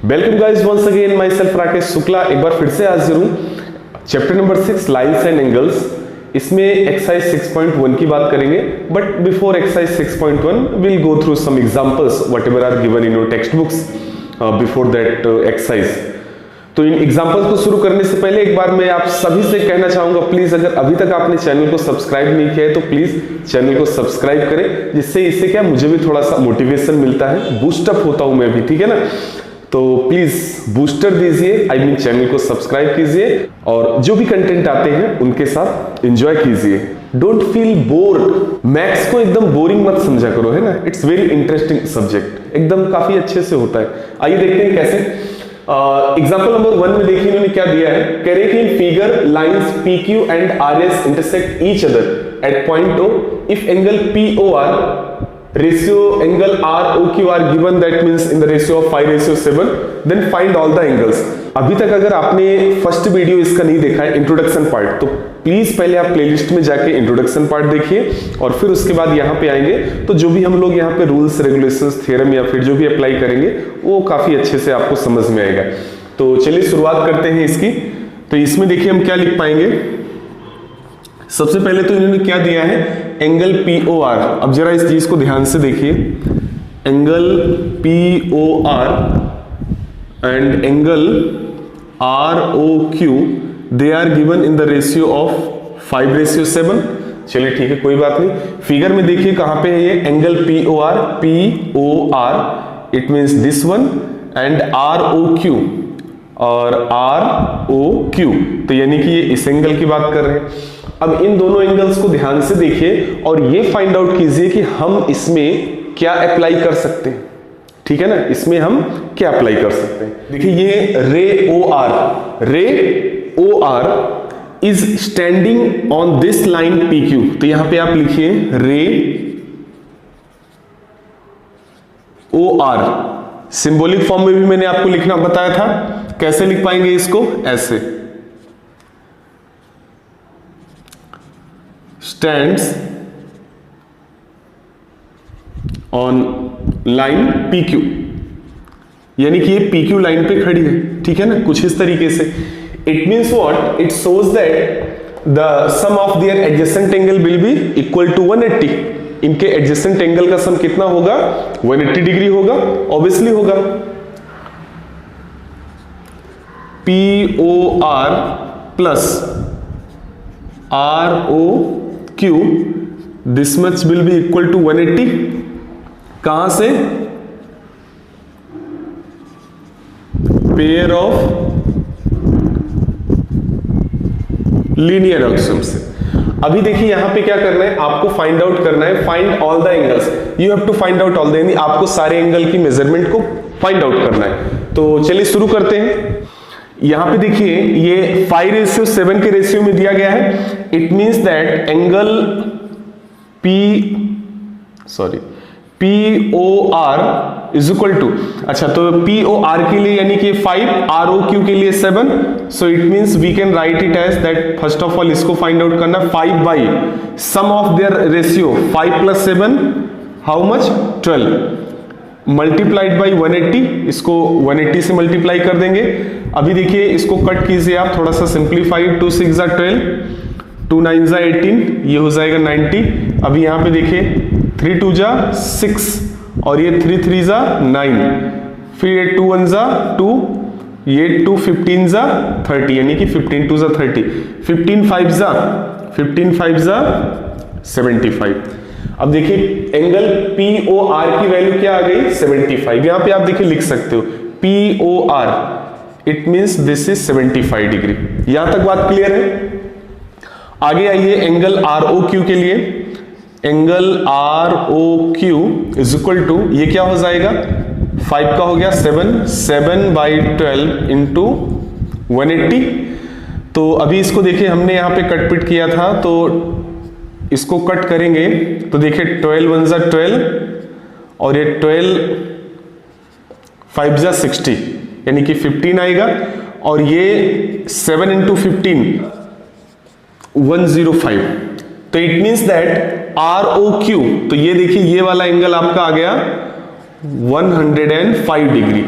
Welcome guys once again myself Rakesh Shukla. एक बार फिर से हाजिर हूँ chapter number 6 lines and angles. इसमें एक्सरसाइज 6.1 की बात करेंगे, but before exercise 6.1 will go through some examples whatever are given in your textbooks before that exercise. तो इन एग्जांपल्स को शुरू करने से पहले एक बार मैं आप सभी से कहना चाहूंगा, प्लीज अगर अभी तक आपने चैनल को सब्सक्राइब नहीं किया है तो प्लीज चैनल को सब्सक्राइब करें, जिससे इससे क्या मुझे भी थोड़ा सा मोटिवेशन मिलता है, बूस्टअप होता हूं मैं भी, ठीक है ना। तो प्लीज बूस्टर दीजिए, आई मीन चैनल को सब्सक्राइब कीजिए और जो भी कंटेंट आते हैं उनके साथ एंजॉय कीजिए। Don't feel bored. मैथ्स को एकदम बोरिंग मत समझा करो, है ना। इट्स वेरी इंटरेस्टिंग सब्जेक्ट, एकदम काफी अच्छे से होता है। आइए देखते हैं कैसे। एग्जाम्पल नंबर 1 में देखिए इन्होंने क्या दिया है। कह रहे हैं कि इन figure lines PQ and RS intersect each other at point O if angle POR ratio angle ROQ are given, that means in the ratio of 5:7, then find all the angles। अभी तक अगर आपने फर्स्ट वीडियो इसका नहीं देखा है, introduction part, तो please पहले आप प्लेलिस्ट में जाके इंट्रोडक्शन पार्ट देखिए और फिर उसके बाद यहाँ पे आएंगे तो जो भी हम लोग यहाँ पे रूल्स रेगुलेशंस थ्योरम या फिर जो भी अप्लाई करेंगे वो काफी अच्छे से आपको समझ में आएगा। तो चलिए शुरुआत करते हैं इसकी। तो इसमें देखिए हम क्या लिख पाएंगे। सबसे पहले तो इन्होंने क्या दिया है, एंगल POR। अब जरा इस चीज को ध्यान से देखिए, angle POR and angle ROQ they are given in the ratio of 5:7। चलिए ठीक है, कोई बात नहीं। फिगर में देखिए कहां पे है ये angle POR, it means this one, and ROQ और ROQ, तो यानी कि ये इस एंगल की बात कर रहे हैं। अब इन दोनों एंगल्स को ध्यान से देखिए और ये फाइंड आउट कीजिए कि हम इसमें क्या अप्लाई कर सकते हैं, ठीक है ना। इसमें हम क्या अप्लाई कर सकते हैं। देखिए ये रे OR is standing on this line PQ। तो यहां पे आप लिखिए रे OR। सिंबॉलिक फॉर्म में भी मैंने आपको लिखना बताया था, कैसे लिख पाएंगे इसको, ऐसे stands on line PQ, यानी कि ये PQ लाइन पे खड़ी है, ठीक है ना, कुछ इस तरीके से। It means what, it shows that the sum of their adjacent angle will be equal to 180। इनके एडजेसेंट एंगल का सम कितना होगा, 180 डिग्री होगा, ऑब्वियसली होगा। POR plus ROQ this much will be equal to 180। कहां से, पेयर ऑफ लीनियर एक्सियम से। अभी देखिए यहां पे क्या करना है, आपको फाइंड आउट करना है, find all the angles. You have to find out all the, यानी आपको सारे एंगल की मेजरमेंट को फाइंड आउट करना है। तो चलिए शुरू करते हैं। यहां पे देखिए ये 5:7 के रेशियो में दिया गया है। It means that angle POR is equal to, अच्छा तो POR के लिए यानी कि 5, ROQ के लिए 7, so it means we can write it as that. First of all इसको फाइंड आउट करना, 5 by sum of their ratio 5 plus 7 how much, 12 multiplied by 180। इसको 180 से मल्टीप्लाई कर देंगे। अभी देखिए इसको कट कीजिए आप, थोड़ा सा सिंप्लीफाइड, 2 6 जा 12, 2 9 जा 18, ये हो जाएगा 90। अभी यहां पे देखिए 3 2 जा 6 और ये 3 3 जा 9, फिर ये 2 1 जा 2, ये 2 15 जा 30, यानी कि 15 2 जा 30, 15 5 जा 75। अब देखिए एंगल POR की वैल्यू क्या आ गई, 75। यहां पे आप देखिए लिख सकते हो POR, it means this is 75 degree. यहां तक बात क्लियर है। आगे आइए एंगल ROQ के लिए। Angle ROQ is equal to, ये क्या हो जाएगा, 5 का हो गया 7 बाई 12 इंटू 180। तो अभी इसको देखिए हमने यहां पे कट पिट किया था, तो इसको कट करेंगे तो देखिए 12 1 जा 12 और ये 12 5 जा 60, यानी कि 15 आएगा, और ये 7 इंटू 15 105। तो इट मींस दैट ROQ, तो ये देखिए ये वाला एंगल आपका आ गया 105 डिग्री।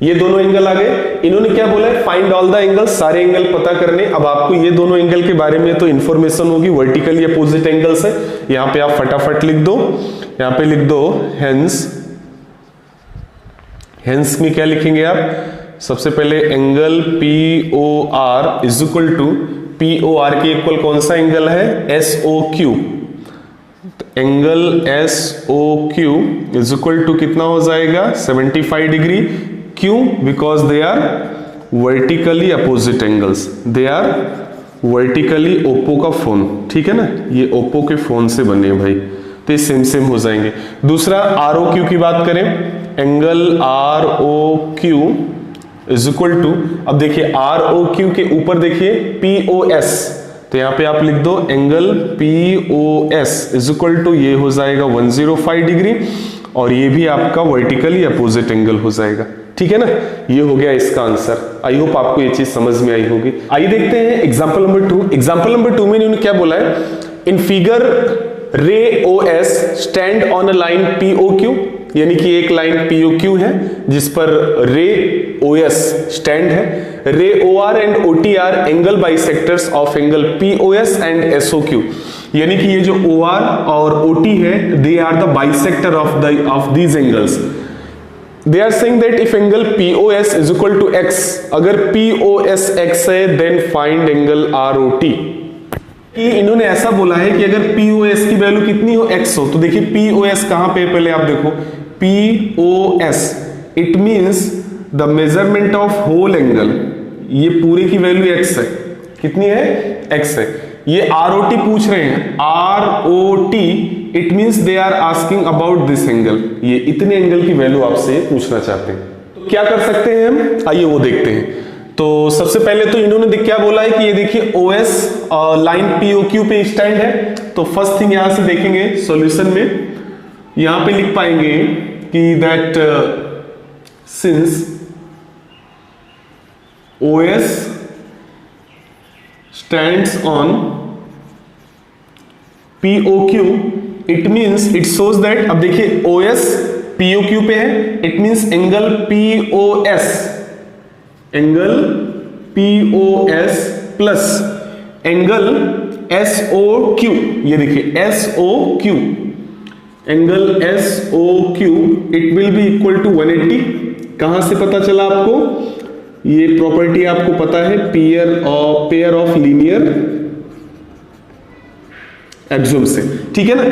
ये दोनों एंगल आ गए। इन्होंने क्या बोला है, फाइंड ऑल द एंगल, सारे एंगल पता करने। अब आपको ये दोनों एंगल के बारे में तो इंफॉर्मेशन होगी, वर्टिकली अपोजिट एंगल्स है। यहां पे आप फटाफट लिख दो, यहां पे लिख दो हेंस। हेंस में क्या लिखेंगे आप, सबसे पहले angle POR is equal to, POR के इक्वल कौन सा एंगल है, SOQ। Angle SOQ is equal to कितना हो जाएगा, 75 डिग्री। क्यों, because they are vertically opposite angles, they are vertically Oppo का फोन, ठीक है ना, ये ओप्पो के फोन से बने भाई, तो ये सेम सेम हो जाएंगे। दूसरा ROQ की बात करें, angle ROQ is equal to, अब देखिए ROQ के ऊपर देखिए POS, तो यहां पे आप लिख दो angle POS is equal to, ये हो जाएगा 105 डिग्री, और ये भी आपका वर्टिकली अपोजिट एंगल हो जाएगा, ठीक है ना। ये हो गया इसका आंसर। आई होप आपको ये चीज समझ में आई होगी। आइए देखते हैं एग्जांपल नंबर 2। एग्जांपल नंबर 2 में इन्होंने क्या बोला है, इन फिगर रे OS stand on a line POQ, यानी कि एक लाइन POQ है जिस पर रे OS स्टैंड है। Ray OR and OT are angle bisectors of angle POS and SOQ, यानी कि ये जो OR और OT है, they are the bisector of these angles. They are saying that if angle POS is equal to x, अगर POS x है, then find angle ROT। इन्होंने ऐसा बोला है कि अगर POS की वैल्यू कितनी हो, x हो, तो देखिए POS कहां पे, पहले आप देखो POS, it means the measurement of whole angle, ये पूरे की वैल्यू x है, कितनी है, x है। ये ROT पूछ रहे हैं, ROT, it means they are asking about this angle, ये इतने एंगल की वैल्यू आपसे पूछना चाहते हैं। तो क्या कर सकते हैं हम, आइए वो देखते हैं। तो सबसे पहले तो इन्होंने क्या बोला है कि ये देखिए OS लाइन POQ पे स्टैंड है, तो फर्स्ट थिंग यहां से देखेंगे सॉल्यूशन में, यहां पे लिख पाएंगे कि that since OS stands on POQ, it means it shows that, अब देखिए OS POQ पे है, it means angle POS plus angle SOQ, ये देखिए SOQ, angle SOQ it will be equal to 180। कहां से पता चला आपको, ये प्रॉपर्टी आपको पता है पेयर ऑफ लीनियर एक्सियम से, ठीक है ना।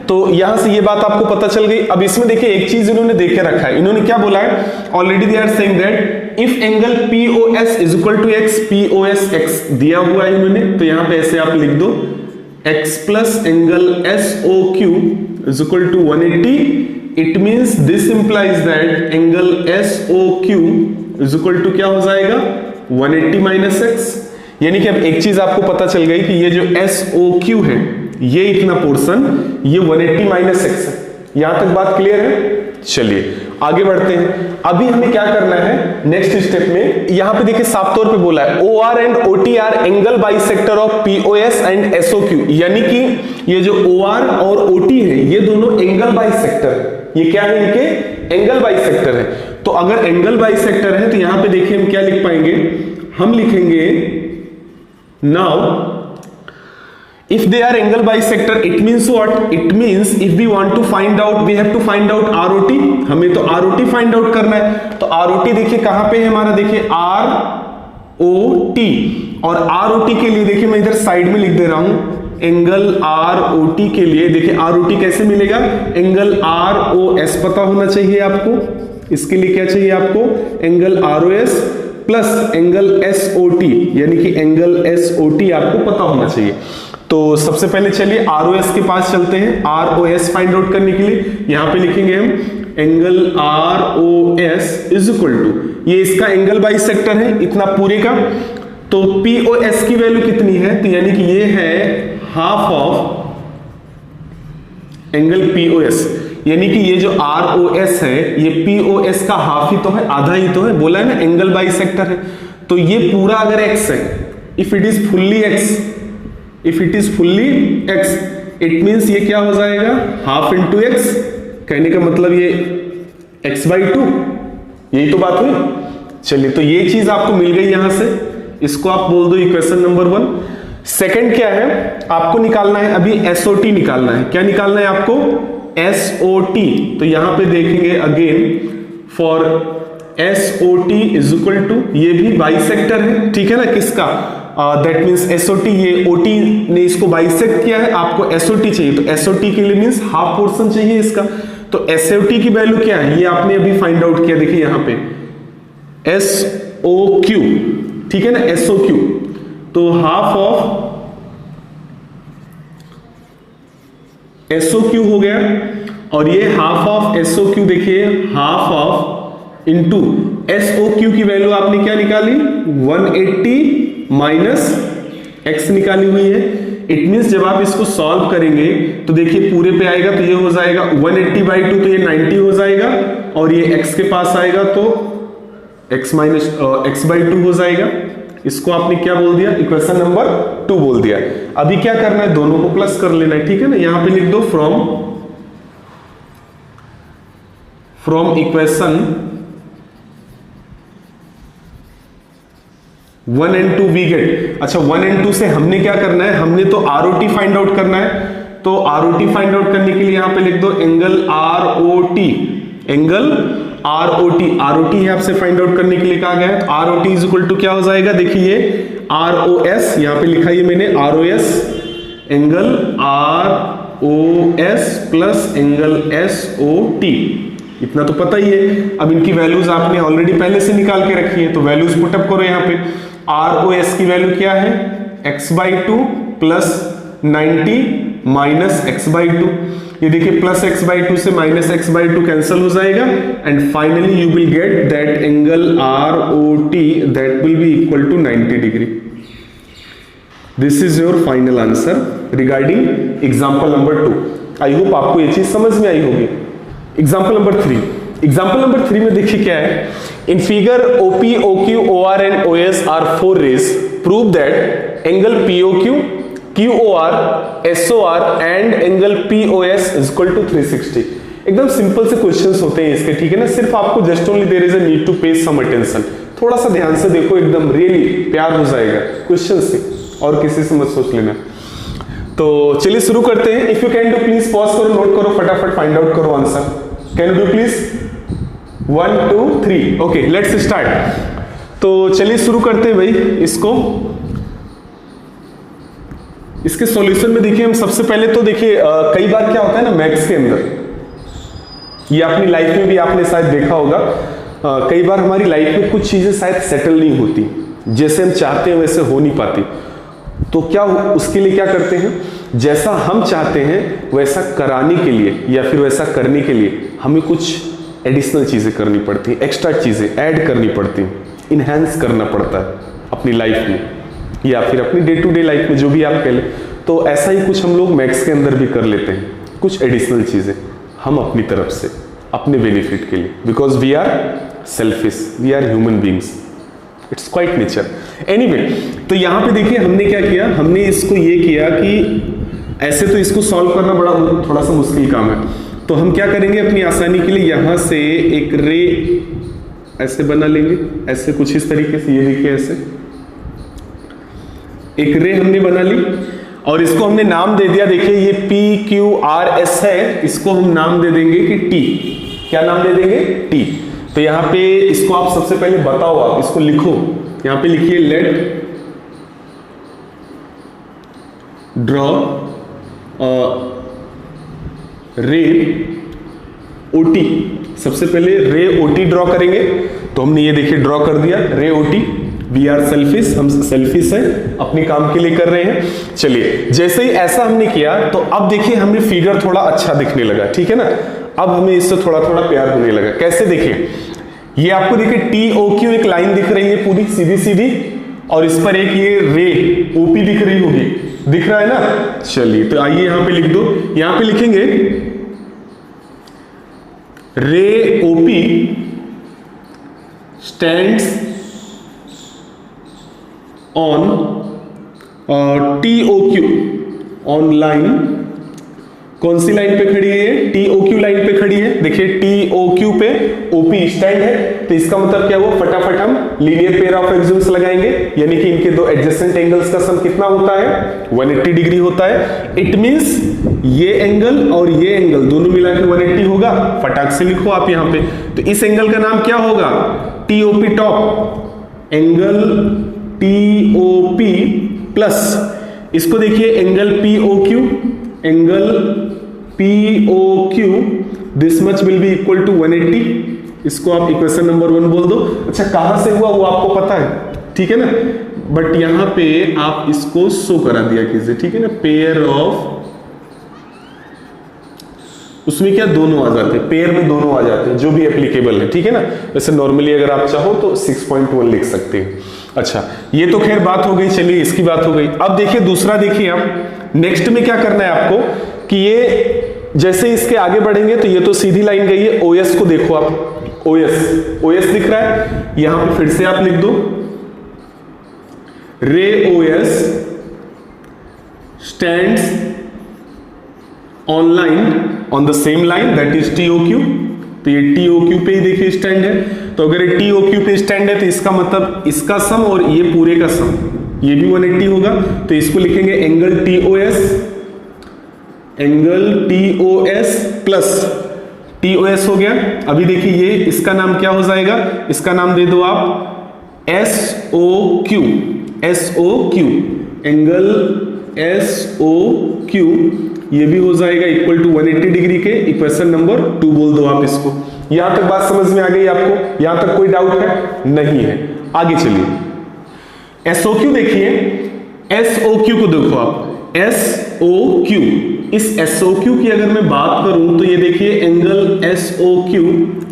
तो यहां से ये बात आपको पता चल गई। अब इसमें देखिए एक चीज इन्होंने देखे रखा है, इन्होंने क्या बोला है, already they are saying that if angle POS is equal to x, POS x दिया हुआ है इन्होंने, तो यहां पे ऐसे आप लिख दो x plus angle SOQ is equal to 180, it means this implies that angle SOQ is equal to क्या हो जाएगा, 180 माइनस x, यानी कि अब एक चीज आपको पता चल गई कि ये जो SOQ है, ये इतना पोर्शन, ये 180 माइनस x है। यहां तक बात क्लियर है। चलिए आगे बढ़ते हैं। अभी हमें क्या करना है नेक्स्ट स्टेप में, यहां पे देखिए साफ तौर पे बोला है OR and OT are angle bisector of POS and SOQ, यानी कि ये जो OR और OT है, ये दोनों एंगल बाइसेक्टर है। ये क्या है, इनके एंगल बाइसेक्टर है। तो अगर एंगल बाइसेक्टर है तो यहां पे देखिए हम क्या लिख पाएंगे, हम लिखेंगे now if they are angle bisector, it means what, it means if we want to find out, we have to find out ROT, हमें तो ROT find out करना है। तो ROT देखिए कहां पे है हमारा, देखिए ROT, और ROT के लिए देखिए मैं इधर साइड में लिख दे रहा हूं, एंगल ROT के लिए देखिए ROT कैसे मिलेगा, एंगल ROS पता होना चाहिए आपको, इसके लिए क्या चाहिए आपको, angle ROS plus angle SOT, यानी कि एंगल SOT आपको पता होना चाहिए। तो सबसे पहले चलिए ROS के पास चलते हैं, ROS फाइंड आउट करने के लिए यहां पे लिखेंगे हम angle ROS is equal to, ये इसका एंगल बाइसेक्टर है इतना पूरे का, तो POS की वैल्यू कितनी है, तो यानी कि ये है हाफ ऑफ एंगल POS, यानी कि ये जो ROS है ये POS का हाफ ही तो है, आधा ही तो है, बोला है ना एंगल बाइसेक्टर है। तो ये पूरा अगर x है, if it is fully x, if it is fully x, it means ये क्या हो जाएगा, हाफ इंटू x, कहने का मतलब ये x/2, यही तो बात हुई। चलिए, तो ये चीज आपको मिल गई यहां से, इसको आप बोल दो इक्वेशन नंबर 1। सेकंड क्या है, आपको निकालना है अभी एसओटी निकालना है। क्या निकालना है आपको? एसओटी। तो यहां पे देखेंगे again for SOT is equal to, ये भी बाइसेक्टर है, ठीक है ना, किसका? दैट मीन्स एसओटी, ये ओटी ने इसको बाइसेक्ट किया है, आपको एसओटी चाहिए, तो एसओटी के लिए मीन्स हाफ पोर्शन चाहिए इसका। तो एसओटी की वैल्यू क्या है ये आपने अभी फाइंड आउट किया, देखिए यहां पे एसओक्यू, ठीक है ना, एसओक्यू। तो हाफ ऑफ एसओक्यू हो गया, और ये हाफ ऑफ एसओक्यू देखिए, हाफ ऑफ इनटू एसओक्यू की वैल्यू आपने क्या निकाली? 180 माइनस एक्स निकाली हुई है। इट मीन्स जब आप इसको सॉल्व करेंगे तो देखिए पूरे पे आएगा तो ये हो जाएगा 180/2, तो ये 90 हो जाएगा, और ये x के पास आएगा तो x माइनस x/2 हो जाएगा। इसको आपने क्या बोल दिया? इक्वेशन नंबर 2 बोल दिया। अभी क्या करना है? दोनों को प्लस कर लेना है, ठीक है ना। यहां पे लिख दो from equation 1 and 2 we get. अच्छा, 1 and 2 से हमने क्या करना है? हमने तो ROT फाइंड आउट करना है, तो ROT फाइंड आउट करने के लिए यहां पे लिख दो एंगल ROT, एंगल ROT है आपसे फाइंड आउट करने के लिए कहा गया है। तो ROT इज इक्वल टू क्या हो जाएगा? देखिए ROS यहां पे लिखा है मैंने, ROS angle ROS plus angle SOT, इतना तो पता ही है। अब इनकी वैल्यूज आपने ऑलरेडी पहले से निकाल के रखी है, तो वैल्यूज पुटअप करो यहां पे। ROS की वैल्यू क्या है? x/2 plus 90 minus x/2। ये देखिए प्लस x/2 से माइनस x/2 कैंसिल हो जाएगा, and finally you will get that angle ROT that will be equal to 90 degree. This is your final answer regarding example number 2। I hope आपको ये चीज समझ में आई होगी। एग्जाम्पल नंबर 3, एग्जाम्पल नंबर 3 में देखिए क्या है। In figure OP, OQ, OR and OS are 4 rays, prove that angle POQ, QOR, SOR and angle POS is equal to 360। एकदम सिंपल से क्वेश्चंस होते हैं इसके, ठीक है ना। सिर्फ आपको just only there is a need to pay some attention. थोड़ा सा ध्यान से देखो, एकदम रियली प्यार हो जाएगा क्वेश्चन से, और किसी से मत सोच लेना। तो चलिए शुरू करते हैं। If you can do please pause करो, नोट करो, फटाफट फाइंड आउट करो answer. Can do please? 1 2 3। Okay, let's start. तो चलिए शुरू करते हैं भाई इसको। इसके सॉल्यूशन में देखिए हम सबसे पहले तो देखिए कई बार क्या होता है ना मैथ्स के अंदर, ये अपनी लाइफ में भी आपने शायद देखा होगा, कई बार हमारी लाइफ में कुछ चीजें शायद सेटल नहीं होती, जैसे हम चाहते हैं वैसे हो नहीं पाती। तो क्या उसके लिए क्या करते हैं? जैसा हम चाहते हैं वैसा कराने के लिए या फिर वैसा करने के लिए हमें कुछ एडिशनल चीजें करनी पड़ती हैं, एक्स्ट्रा चीजें ऐड करनी पड़ती हैं, इनहैंस करना पड़ता है अपनी लाइफ में या फिर अपनी डे टू डे लाइफ में, जो भी आप कह लें। तो ऐसा ही कुछ हम लोग मैथ्स के अंदर भी कर लेते हैं, कुछ एडिशनल चीजें हम अपनी तरफ से अपने बेनिफिट के लिए, because we are selfish, we are human beings, it's quite nature. Anyway, तो यहां पे देखिए हमने क्या किया, हमने इसको ये किया कि ऐसे तो इसको सॉल्व करना बड़ा थोड़ा सा मुश्किल काम है, तो हम क्या करेंगे अपनी आसानी के लिए यहां से एक रे ऐसे बना लेंगे, ऐसे कुछ इस तरीके से, ये देखिए ऐसे एक रे हमने बना ली, और इसको हमने नाम दे दिया, देखिए ये PQRS है, इसको हम नाम दे देंगे कि T। क्या नाम दे देंगे? T। तो यहां पे इसको आप सबसे पहले बताओ, आप इसको लिखो, यहां पे लिखिए लेट ड्रॉ रे OT। सबसे पहले रे OT ड्रॉ करेंगे, तो हमने ये देखिए ड्रॉ कर दिया रे OT। वी आर सेल्फिश, हम सेल्फिश है, अपने काम के लिए कर रहे हैं। चलिए, जैसे ही ऐसा हमने किया तो अब देखिए हमें फिगर थोड़ा अच्छा दिखने लगा, ठीक है ना। अब हमें इससे थोड़ा थोड़ा प्यार होने लगा। कैसे? देखिए ये आपको देखिए TOQ एक लाइन दिख रही है पूरी सीधी सीधी, और इस पर एक ये रे OP दिख रही होगी, दिख रहा है ना। चलिए, तो आइए यहां पे लिख दो, यहां पे लिखेंगे रे OP stands on TOQ on line कौन सी लाइन पे खड़ी है? टीओक्यू लाइन पे खड़ी है। देखिए टीओक्यू पे ओपी स्टैंड है, तो इसका मतलब क्या हुआ, फटाफट हम लीनियर पेयर ऑफ एक्सिम्स लगाएंगे, यानी कि इनके दो एडजेसेंट एंगल्स का सम कितना होता है? 180 डिग्री होता है। इट मींस ये एंगल और ये एंगल दोनों मिला के 180 होगा। फटाक से लिखो आप यहां पे, तो इस एंगल का नाम क्या होगा? TOP top, angle TOP plus इसको देखिए angle POQ, angle POQ, this much will be equal to 180। इसको आप इक्वेशन नंबर 1 बोल दो। अच्छा कहां से हुआ वो आपको पता है, ठीक है ना, बट यहां पे आप इसको शो करा दिया कीजिए, ठीक है ना। पेयर ऑफ, उसमें क्या दोनों आ जाते हैं, पेयर में दोनों आ जाते हैं, जो भी एप्लीकेबल है, ठीक है ना। वैसे नॉर्मली अगर आप चाहो तो 6.1 लिख सकते हैं। अच्छा ये तो खैर बात हो गई, चलिए इसकी बात हो गई। अब देखिए दूसरा, देखिए आप नेक्स्ट में क्या करना है आपको कि ये जैसे इसके आगे बढ़ेंगे तो ये तो सीधी लाइन गई है। ओएस को देखो आप, ओएस दिख रहा है, यहां पे फिर से आप लिख दो ray OS stands on line on the same line that is TOQ. तो ये टीओक्यू पे ही देखिए स्टैंड है, तो अगर ये टीओक्यू पे स्टैंड है तो इसका मतलब इसका सम और ये पूरे का सम ये भी 180 होगा। तो इसको लिखेंगे angle TOS, angle TOS plus TOS हो गया। अभी देखिए ये इसका नाम क्या हो जाएगा, इसका नाम दे दो आप एसओक्यू, एसओक्यू, एंगल एसओक्यू, ये भी हो जाएगा इक्वल टू 180 डिग्री के। इक्वेशन नंबर 2 बोल दो आप इसको। यहां तक बात समझ में आ गई आपको? यहां तक कोई डाउट है? नहीं है। आगे चलिए एसओक्यू देखिए, एसओक्यू को देखो आप, एसओक्यू, इस एसओक्यू की अगर मैं बात करूं तो ये देखिए एंगल एसओक्यू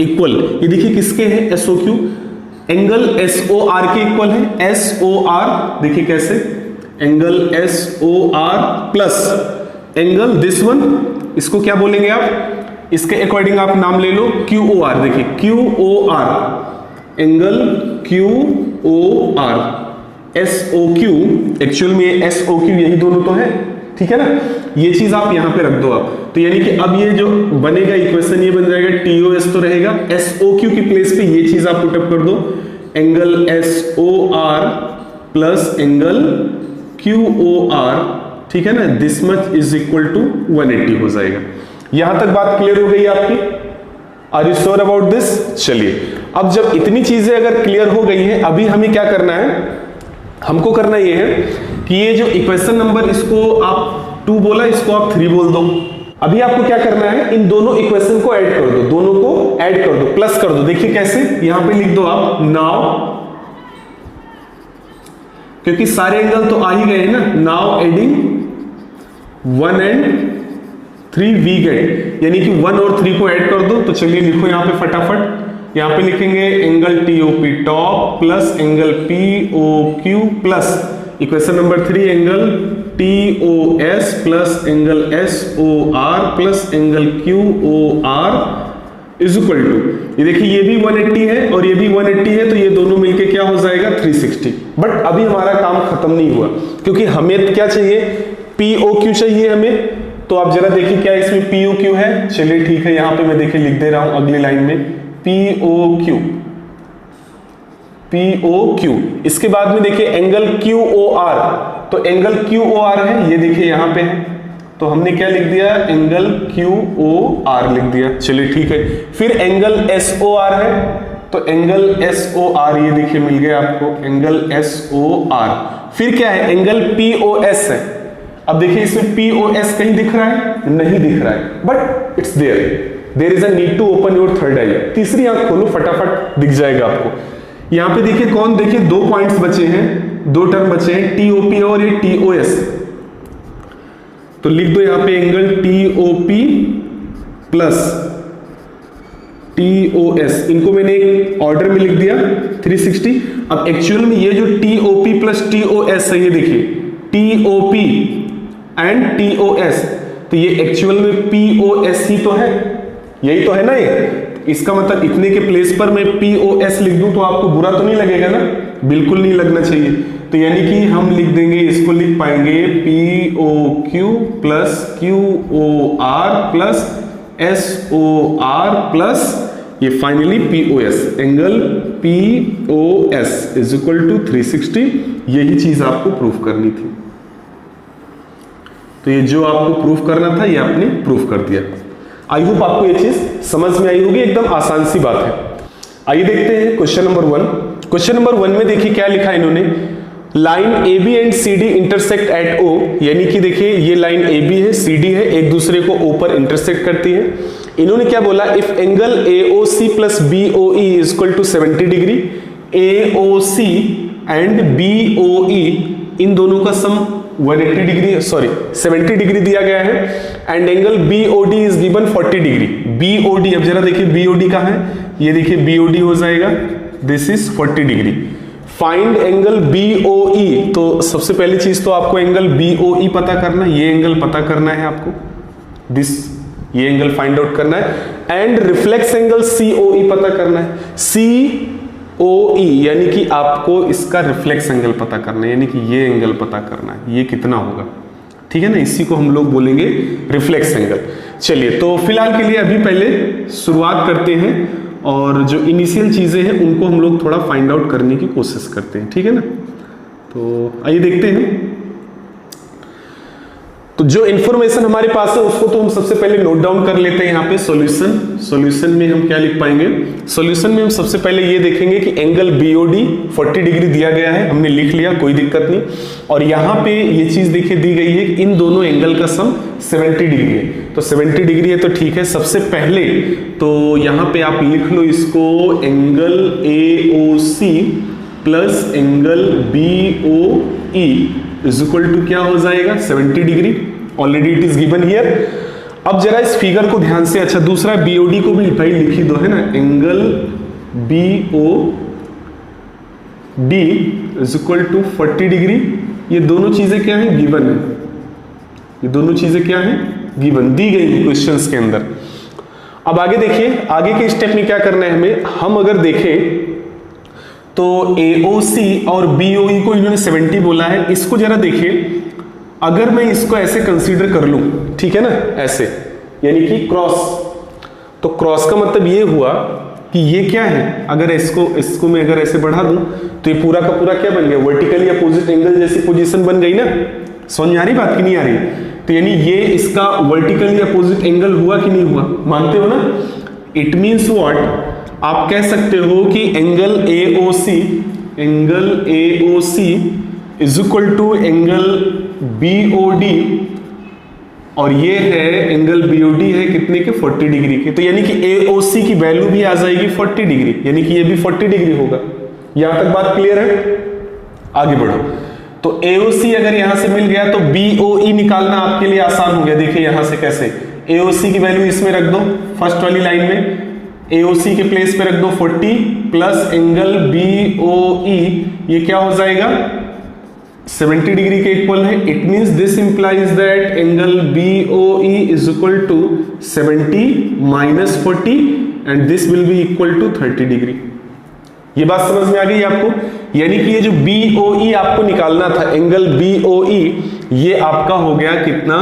इक्वल, ये देखिए किसके है? एसओक्यू एंगल एसओआर के इक्वल है। एसओआर देखिए कैसे, angle SOR plus angle this one, इसको क्या बोलेंगे आप? इसके अकॉर्डिंग आप नाम ले लो क्यूओआर। देखिए क्यूओआर, एंगल क्यूओआर, एसओक्यू, एक्चुअल में एसओक्यू यही दोनों तो है, ठीक है ना। ये चीज आप यहां पे रख दो आप, तो यानी कि अब ये जो बनेगा इक्वेशन ये बन जाएगा टीओएस तो रहेगा, एसओक्यू की प्लेस पे ये चीज आप पुटअप कर दो, angle SOR plus angle QOR, ठीक है ना, this much is equal to 180 हो जाएगा। यहां तक बात क्लियर हो गई आपकी? Are you sure about this? चलिए अब जब इतनी चीजें अगर क्लियर हो गई हैं, अभी हमें क्या करना है, हमको करना ये है कि ये जो इक्वेशन नंबर, इसको आप 2 बोला, इसको आप 3 बोल दो। अभी आपको क्या करना है, इन दोनों इक्वेशन को ऐड कर दो, दोनों को ऐड कर दो, प्लस कर दो। देखिए कैसे, यहां पे लिख दो आप नाउ, क्योंकि सारे एंगल तो आ ही गए हैं ना, now adding 1 and 3 we get, यानी कि 1 और 3 को ऐड कर दो। तो चलिए लिखो यहां पे फटाफट, यहां पे लिखेंगे angle TOP top plus angle POQ plus equation number 3 angle TOS plus angle SOR plus angle QOR is equal to, ये देखिए ये भी 180 है और ये भी 180 है, तो ये दोनों मिलके क्या हो जाएगा 360। बट अभी हमारा काम खत्म नहीं हुआ, क्योंकि हमें क्या चाहिए, पीओक्यू चाहिए हमें। तो आप जरा देखिए क्या इसमें पीओक्यू है। चलिए ठीक है, यहां पे मैं देखिए लिख दे रहा हूं अगली लाइन में पीओक्यू, पीओक्यू। इसके बाद में देखिए एंगल क्यूओआर, तो एंगल क्यूओआर है, ये देखिए यहां पे है, तो हमने क्या लिख दिया, एंगल क्यूओआर लिख दिया। चलिए ठीक है, फिर एंगल एसओआर है, तो एंगल एसओआर ये देखिए मिल गया आपको, एंगल एसओआर। फिर क्या है, एंगल पीओएस है। अब देखिए इसमें पीओएस कहीं दिख रहा है? नहीं दिख रहा है, but it's there is a need to open your third eye. तीसरी आंख खोलो, फटाफट दिख जाएगा आपको। यहां पे देखिए कौन, देखिए 2 पॉइंट्स बचे हैं, 2 टर्म बचे हैं, टीओपी और ये टीओएस। तो लिख दो यहां पे एंगल टीओपी प्लस टीओएस, इनको मैंने एक ऑर्डर में लिख दिया 360। अब एक्चुअल में ये जो टीओपी प्लस टीओएस है, ये देखिए टीओपी एंड टीओएस, तो ये एक्चुअल में पीओएस ही तो है, यही तो है ना ये। इसका मतलब इतने के प्लेस पर मैं POS लिख दूं तो आपको बुरा तो नहीं लगेगा ना, बिल्कुल नहीं लगना चाहिए। तो यानी कि हम लिख देंगे, इसको लिख पाएंगे POQ plus QOR plus SOR plus ये finally POS, angle POS is equal to 360। यही चीज आपको प्रूफ करनी थी। तो ये जो आपको प्रूफ करना था ये आपने प्रूफ कर दिया। आई होप आपको ये चीज समझ में आई होगी, एकदम आसान सी बात है। आइए देखते हैं क्वेश्चन नंबर 1। क्वेश्चन नंबर 1 में देखिए क्या लिखा है इन्होंने, line AB and CD intersect at O, यानी कि देखिए ये लाइन AB है, CD है, एक दूसरे को O पर इंटरसेक्ट करती है। इन्होंने क्या बोला, if angle AOC plus BOE is equal to 70 degree, AOC and BOE इन दोनों का सम 180 डिग्री, सॉरी 70 डिग्री दिया गया है, and angle BOD is given 40 degree. BOD, अब जरा देखिए BOD कहां है, ये देखिए BOD हो जाएगा, this is 40 degree. Find angle BOE, तो सबसे पहली चीज तो आपको एंगल BOE पता करना, ये एंगल पता करना है आपको, दिस ये एंगल फाइंड आउट करना है, एंड रिफ्लेक्स एंगल COE पता करना है। COE यानी कि आपको इसका रिफ्लेक्स एंगल पता करना है, यानी कि ये एंगल पता करना है, ये कितना होगा, ठीक है ना, इसी को हम लोग बोलेंगे रिफ्लेक्स एंगल। चलिए तो फिलहाल के लिए अभी पहले शुरुआत करते हैं और जो इनिशियल चीजें हैं उनको हम लोग थोड़ा फाइंड आउट करने की कोशिश करते हैं, ठीक है ना। तो आइए देखते हैं। तो जो इंफॉर्मेशन हमारे पास है उसको तो हम सबसे पहले नोट डाउन कर लेते हैं यहाँ पे। सॉल्यूशन में हम क्या लिख पाएंगे, सॉल्यूशन में हम सबसे पहले ये देखेंगे कि एंगल BOD 40 डिग्री दिया गया है, हमने लिख लिया, कोई दिक्कत नहीं। और यहाँ पे ये चीज देखिए दी गई है कि इन दोनों एंगल का सम 70 डिग्री है, तो 70 डिग्री है तो ठीक है। सबसे पहले तो यहाँ पे आप लिख लो इसको, angle AOC plus angle BOE is equal to क्या हो जाएगा, 70 degree. Already it is given here. अब जरा इस फिगर को ध्यान से, अच्छा दूसरा BOD को भी भाई लिख ही दो, है ना, angle BOD is equal to 40 degree. ये दोनों चीजें क्या है, गिवन है, ये दोनों चीजें क्या है, गिवन, दी गई है क्वेश्चंस के अंदर। अब आगे देखिए, आगे के स्टेप में क्या करना है हमें, हम अगर देखें तो AOC और BOE को इन्होंने 70 बोला है, इसको जरा देखिए, अगर मैं इसको ऐसे कंसीडर कर लूं, ठीक है ना, ऐसे यानी कि क्रॉस, तो क्रॉस का मतलब ये हुआ कि ये क्या है, अगर इसको मैं अगर ऐसे बढ़ा दूं तो ये पूरा का पूरा क्या बन गया, वर्टिकली अपोजिट एंगल जैसी पोजीशन बन गई ना। समझ में आ रही बात कि नहीं आ रही, तो यानी ये इसका वर्टिकली अपोजिट एंगल हुआ कि नहीं हुआ, मानते हो ना। इट मीन्स व्हाट, आप कह सकते हो कि angle AOC is equal to angle BOD, और ये है एंगल BOD है कितने के, 40 डिग्री के। तो यानी कि AOC की वैल्यू भी आ जाएगी 40 डिग्री, यानी कि ये भी 40 डिग्री होगा। यहां तक बात क्लियर है, आगे बढ़ो। तो AOC अगर यहां से मिल गया तो BOE निकालना आपके लिए आसान हो गया। देखिए यहां से कैसे, AOC की वैल्यू इसमें रख दो, फर्स्ट वाली लाइन में AOC के प्लेस पे रख दो 40 प्लस एंगल BOE, ये क्या हो जाएगा, 70 डिग्री के इक्वल है। It means this implies that angle BOE is equal to 70 minus 40 and this will be equal to 30 degree. ये बात समझ में आ गई आपको, यानी कि ये जो BOE आपको निकालना था, एंगल BOE, ये आपका हो गया कितना,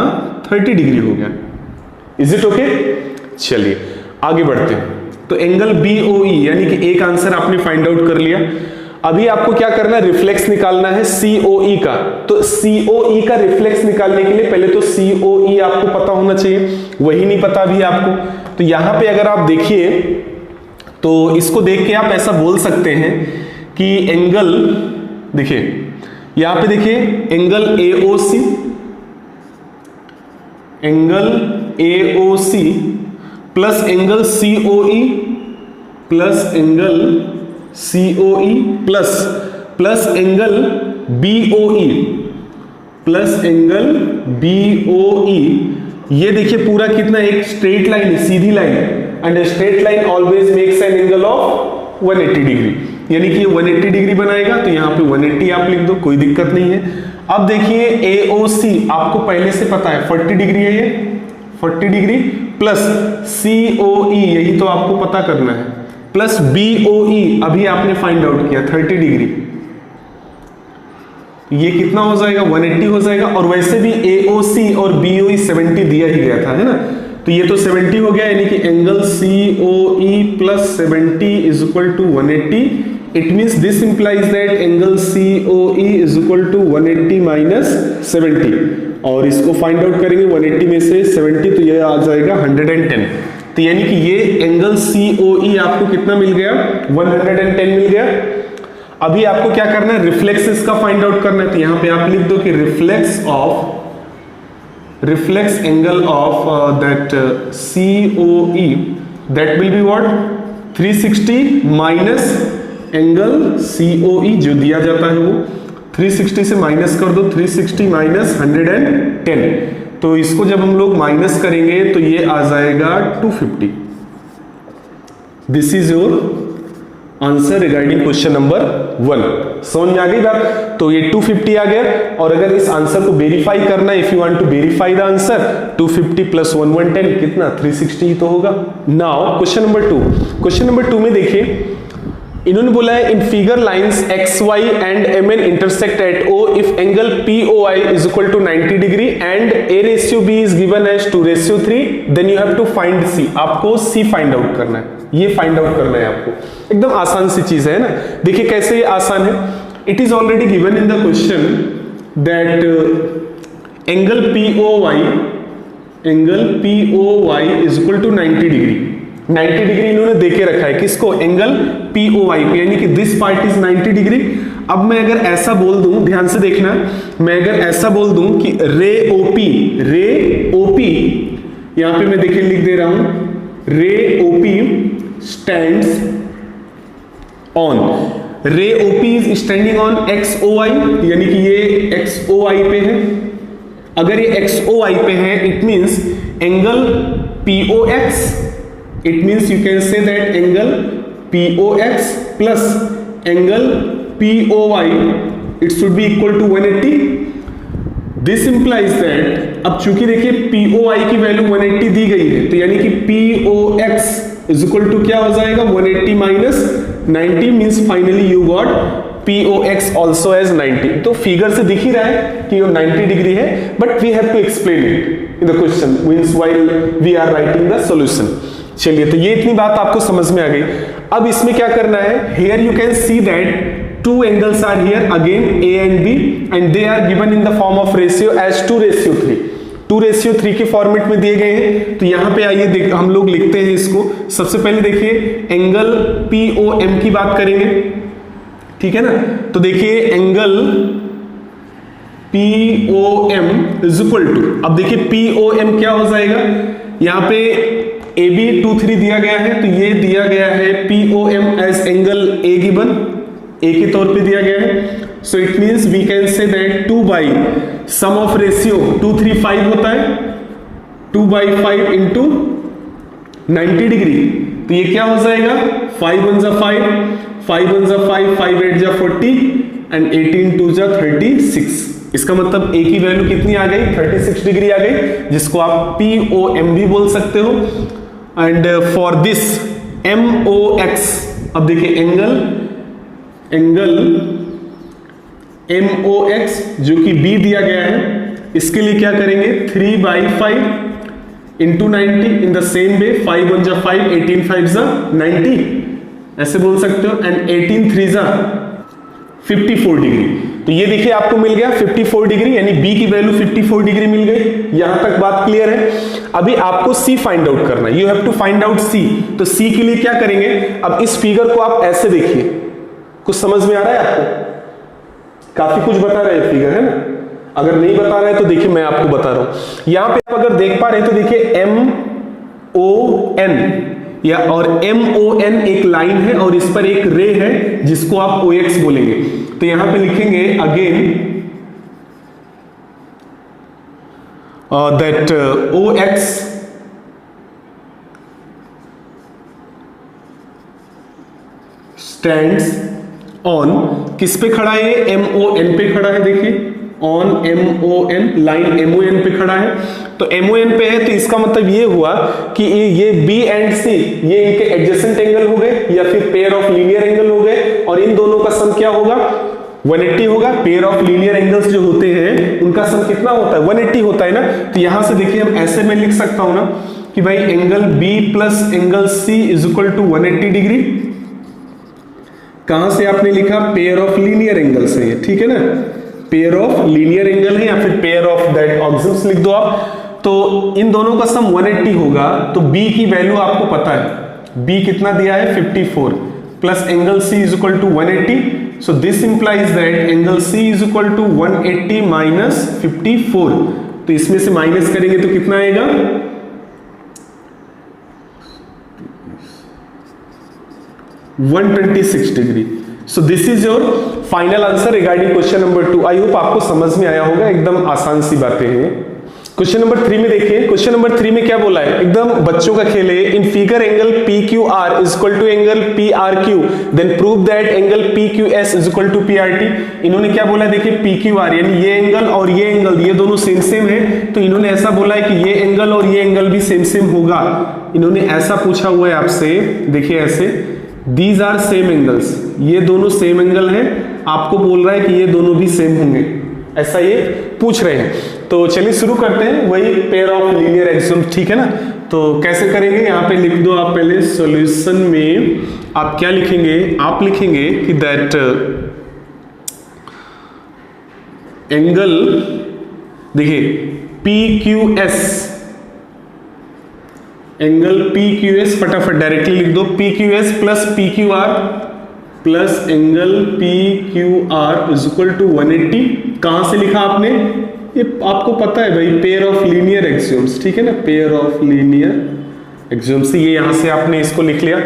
30 डिग्री हो गया। इज इट ओके, चलिए आगे बढ़ते हैं। तो एंगल BOE यानी कि एक आंसर आपने फाइंड आउट कर लिया। अभी आपको क्या करना है, रिफ्लेक्स निकालना है COE का। तो COE का रिफ्लेक्स निकालने के लिए पहले तो COE आपको पता होना चाहिए, वही नहीं पता अभी आपको। तो यहां पे अगर आप देखिए तो इसको देख के आप ऐसा बोल सकते हैं कि एंगल, देखिए यहां पे देखिए angle AOC plus angle COE plus angle COE plus angle BOE plus angle BOE, ये देखिए पूरा कितना, एक स्ट्रेट लाइन है, सीधी line, and straight line always makes an angle of 180 degree, यानी कि ये 180 डिग्री बनाएगा। तो यहां पे 180 आप लिख दो, कोई दिक्कत नहीं है। अब देखिए AOC आपको पहले से पता है 40 डिग्री है, ये 40 डिग्री प्लस COE, यही तो आपको पता करना है, प्लस BOE अभी आपने फाइंड आउट किया 30 डिग्री, ये कितना हो जाएगा 180 हो जाएगा। और वैसे भी AOC और BOE 70 दिया ही गया था, है ना, तो ये तो 70 हो गया, यानी कि angle COE plus 70 is equal to 180। It means this implies that angle COE is equal to 180 minus 70, और इसको फाइंड आउट करेंगे 180 में से 70, तो ये आ जाएगा 110। तो यानी कि ये एंगल COE आपको कितना मिल गया 110 मिल गया। अभी आपको क्या करना है, रिफ्लेक्स का फाइंड आउट करना है, तो यहां पे आप लिख दो कि reflex angle of that COE that will be what 360 minus angle COE जो दिया जाता है वो 360 से माइनस कर दो, 360 माइनस 110, तो इसको जब हम लोग माइनस करेंगे तो ये आ जाएगा 250। This is your answer regarding question number 1। समझ में आ गई बात, तो ये 250 आ गया। और अगर इस आंसर को वेरीफाई करना है, if you want to verify the answer, 250 प्लस 110 कितना 360 ही तो होगा। Now question number 2, question number 2 में देखिए इन्होंने बोला है in figure lines XY and MN intersect at O if angle POI is equal to 90 degree and A/B is given as 2/3, then you have to find C। आपको C find out करना है, ये find out करना है आपको, एकदम आसान सी चीज है ना। देखिए कैसे ये आसान है, it is already given in the question that angle POY is equal to 90 degree. 90 degree इन्होंने देके रखा है, किसको, एंगल POI पे, यानी कि दिस पार्ट इज 90 डिग्री। अब मैं अगर ऐसा बोल दूं, ध्यान से देखना, मैं अगर ऐसा बोल दूं कि रे OP, यहां पे मैं देखिए लिख दे रहा हूं, रे OP स्टैंड्स ऑन, रे OP is standing on XOI, यानी कि ये XOI पे है। अगर ये XOI पे है it means angle POX, it means you can say that angle POX plus angle POY it should be equal to 180. this implies that, अब चूंकि देखिए POI की वैल्यू 180 दी गई है, तो यानी कि POX is equal to क्या हो जाएगा 180 minus 90 means finally you got POX also as 90। तो फिगर से दिख ही रहा है कि ये 90 डिग्री है, but we have to explain it in the question means while we are writing the solution. चलिए, तो ये इतनी बात आपको समझ में आ गई। अब इसमें क्या करना है, here you can see that two angles are here again A and B and they are given in the form of ratio as 2/3, 2/3 के फॉर्मेट में दिए गए हैं। तो यहां पे आइए हम लोग लिखते हैं इसको। सबसे पहले देखिए एंगल POM की बात करेंगे, ठीक है ना। तो देखिए angle POM is equal to, अब देखिए POM क्या हो जाएगा, यहां पे AB 2/3 दिया गया है, तो ये दिया गया है POM as angle A given, A के तौर पे दिया गया है। So it means we can say that 2 by sum of ratio 2, 3, 5 होता है, 2/5 इंटू 90 डिग्री, तो ये क्या हो जाएगा 5 1 जा 5, 5 1 जा 5, 5 8 जा 40 एंड 18 2 जा 36। इसका मतलब A की वैल्यू कितनी आ गई 36 डिग्री आ गई, जिसको आप POM भी बोल सकते हो। एंड फॉर दिस MOX, अब देखिए एंगल MOX जो कि B दिया गया है, इसके लिए क्या करेंगे 3/5 इंटू 90 इन द सेम वे, 5 1 जा 5, 18 5 जा 90, ऐसे बोल सकते हो, एंड 18 3 जा 54 डिग्री। तो ये देखिए आपको मिल गया 54 डिग्री, यानी B की वैल्यू 54 डिग्री मिल गई। यहां तक बात क्लियर है। अभी आपको C फाइंड आउट करना है, you have to find out C। तो C के लिए क्या करेंगे, अब इस फिगर को आप ऐसे देखिए, कुछ समझ में आ रहा है आपको, काफी कुछ बता रहा है फिगर, है ना। अगर नहीं बता रहा है तो देखिए मैं आपको बता रहा हूं। यहां पे आप अगर देख पा रहे हैं तो देखिए MON या और MON एक लाइन है और इस पर एक रे है जिसको आप OX बोलेंगे। तो यहां पे लिखेंगे again that OX stands on, किस पे खड़ा है, MON पे खड़ा है। देखिए ऑन MON, लाइन MON पे खड़ा है, तो MON पे है, तो इसका मतलब ये हुआ कि ये B एंड C ये इनके एडजेसेंट एंगल हो गए या फिर पेयर ऑफ लीनियर एंगल हो गए, और इन दोनों का सम क्या होगा 180 होगा। पेयर ऑफ लीनियर एंगल्स जो होते हैं उनका सम कितना होता है 180 होता है ना। तो यहां से देखिए हम ऐसे में लिख सकता हूं ना कि भाई angle B plus angle C is equal to 180 degree. कहां से आपने लिखा, पेयर ऑफ लीनियर एंगल से, ठीक है ना, पेयर ऑफ लीनियर एंगल है या फिर पेयर ऑफ दैट ऑक्सिम्स लिख दो आप। तो इन दोनों का सम 180 होगा, तो B की वैल्यू आपको पता है, B कितना दिया है 54 plus angle C is equal to 180, so this implies that angle C is equal to 180 minus 54। तो इसमें से माइनस करेंगे तो कितना आएगा 126 degree. So this is your final answer regarding question number 2। I hope आपको समझ में आया होगा, एकदम आसान सी बातें हैं। क्वेश्चन नंबर 3 में देखिए, क्वेश्चन नंबर 3 में क्या बोला है, एकदम बच्चों का खेल है। In figure angle PQR is equal to angle PRQ, then prove that angle PQS is equal to PRT। इन्होंने क्या बोला, देखिए PQR यानी ये एंगल और ये एंगल ये दोनों सेम सेम है, तो इन्होंने ऐसा बोला है कि ये एंगल और ये एंगल भी सेम सेम होगा। इन्होंने ऐसा पूछा हुआ है आपसे, देखिए ऐसे, दीज आर सेम एंगल्स, ये दोनों सेम एंगल हैं, आपको बोल रहा है कि ये दोनों भी सेम होंगे, ऐसा ये पूछ रहे हैं। तो चलिए शुरू करते हैं, वही पेयर ऑफ लीनियर एक्सियम, ठीक है ना। तो कैसे करेंगे, यहाँ पे लिख दो आप पहले सॉल्यूशन में आप क्या लिखेंगे, आप लिखेंगे कि दैट एंगल, देखिए PQS, एंगल PQS फटाफट डायरेक्टली लिख दो, PQS plus PQR plus angle PQR is equal to 180। कहां से लिखा आपने, ये आपको पता है भाई, पेयर ऑफ लीनियर एक्सियम्स, ठीक है ना, पेयर ऑफ लीनियर एक्सियम्स, ये यहां से आपने इसको लिख लिया।